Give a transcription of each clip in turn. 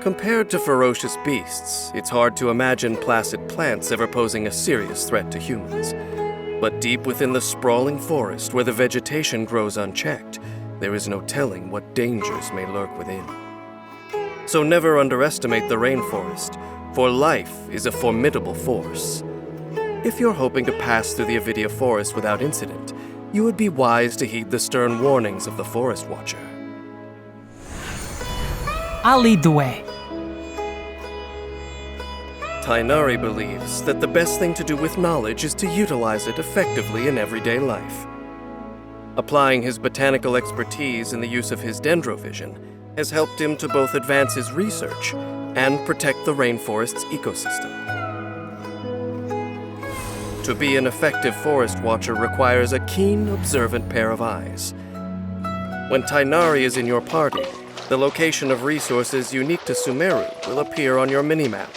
Compared to ferocious beasts, it's hard to imagine placid plants ever posing a serious threat to humans. But deep within the sprawling forest where the vegetation grows unchecked, there is no telling what dangers may lurk within. So never underestimate the rainforest, for life is a formidable force. If you're hoping to pass through the Avidia forest without incident, you would be wise to heed the stern warnings of the Forest Watcher. I'll lead the way. Tighnari believes that the best thing to do with knowledge is to utilize it effectively in everyday life. Applying his botanical expertise in the use of his dendrovision has helped him to both advance his research and protect the rainforest's ecosystem. To be an effective forest watcher requires a keen, observant pair of eyes. When Tighnari is in your party, the location of resources unique to Sumeru will appear on your minimap,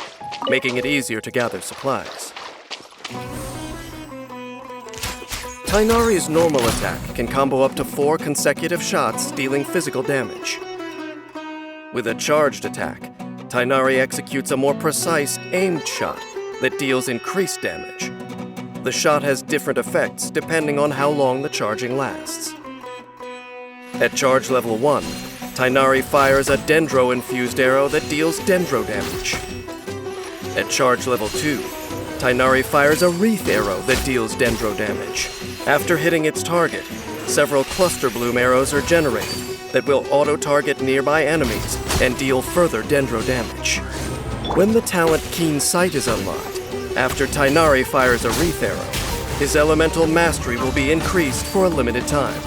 making it easier to gather supplies. Tighnari's normal attack can combo up to 4 consecutive shots, dealing physical damage. With a charged attack, Tighnari executes a more precise, aimed shot that deals increased damage. The shot has different effects depending on how long the charging lasts. At charge level 1, Tighnari fires a dendro-infused arrow that deals dendro damage. At charge level 2, Tighnari fires a wreath arrow that deals dendro damage. After hitting its target, several cluster bloom arrows are generated that will auto-target nearby enemies and deal further dendro damage. When the talent Keen Sight is unlocked, after Tighnari fires a wreath arrow, his elemental mastery will be increased for a limited time.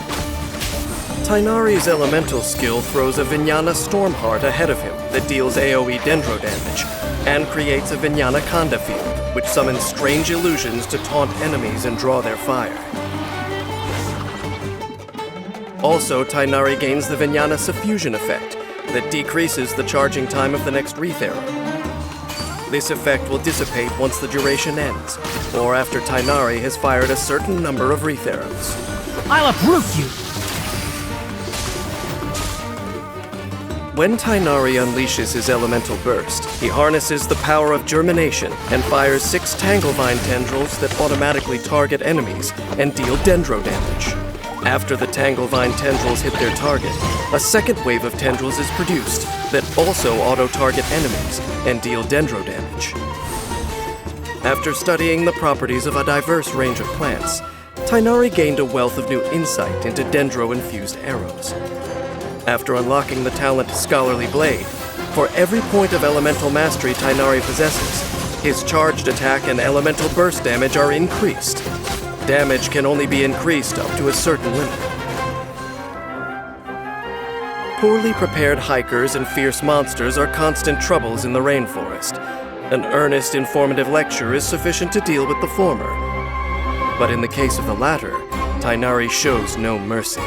Tighnari's elemental skill throws a Vijnana Stormheart ahead of him that deals AoE dendro damage, and creates a Vijnana Khanda field, which summons strange illusions to taunt enemies and draw their fire. Also, Tighnari gains the Vijnana Suffusion effect that decreases the charging time of the next wreath arrow. This effect will dissipate once the duration ends, or after Tighnari has fired a certain number of wreath arrows. I'll uproot you! When Tighnari unleashes his elemental burst, he harnesses the power of germination and fires 6 Tanglevine tendrils that automatically target enemies and deal dendro damage. After the Tanglevine tendrils hit their target, a second wave of tendrils is produced that also auto-target enemies and deal dendro damage. After studying the properties of a diverse range of plants, Tighnari gained a wealth of new insight into dendro-infused arrows. After unlocking the talent Scholarly Blade, for every point of elemental mastery Tighnari possesses, his charged attack and elemental burst damage are increased. Damage can only be increased up to a certain limit. Poorly prepared hikers and fierce monsters are constant troubles in the rainforest. An earnest, informative lecture is sufficient to deal with the former. But in the case of the latter, Tighnari shows no mercy.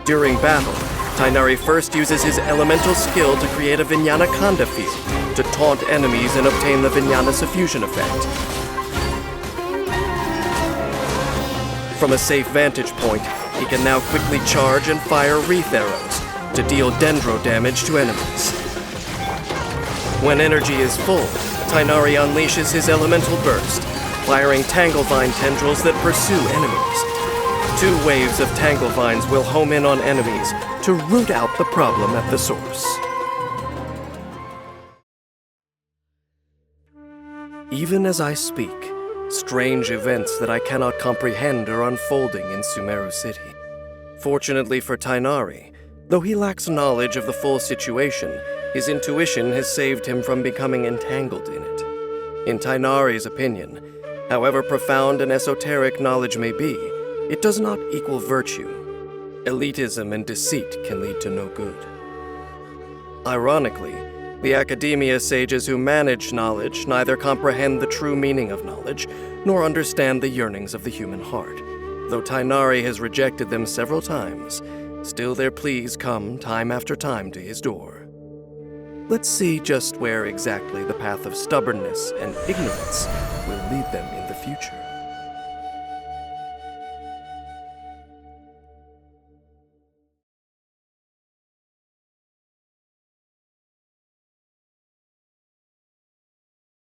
During battle, Tighnari first uses his elemental skill to create a Vijnana Khanda field to taunt enemies and obtain the Vijnana Suffusion effect. From a safe vantage point, he can now quickly charge and fire wreath arrows to deal dendro damage to enemies. When energy is full, Tighnari unleashes his elemental burst, firing Tanglevine tendrils that pursue enemies. 2 waves of Tanglevines will home in on enemies to root out the problem at the source. Even as I speak, strange events that I cannot comprehend are unfolding in Sumeru City. Fortunately for Tighnari, though he lacks knowledge of the full situation, his intuition has saved him from becoming entangled in it. In Tighnari's opinion, however profound and esoteric knowledge may be, it does not equal virtue. Elitism and deceit can lead to no good. Ironically, the academia sages who manage knowledge neither comprehend the true meaning of knowledge, nor understand the yearnings of the human heart. Though Tighnari has rejected them several times, still their pleas come time after time to his door. Let's see just where exactly the path of stubbornness and ignorance will lead them in the future.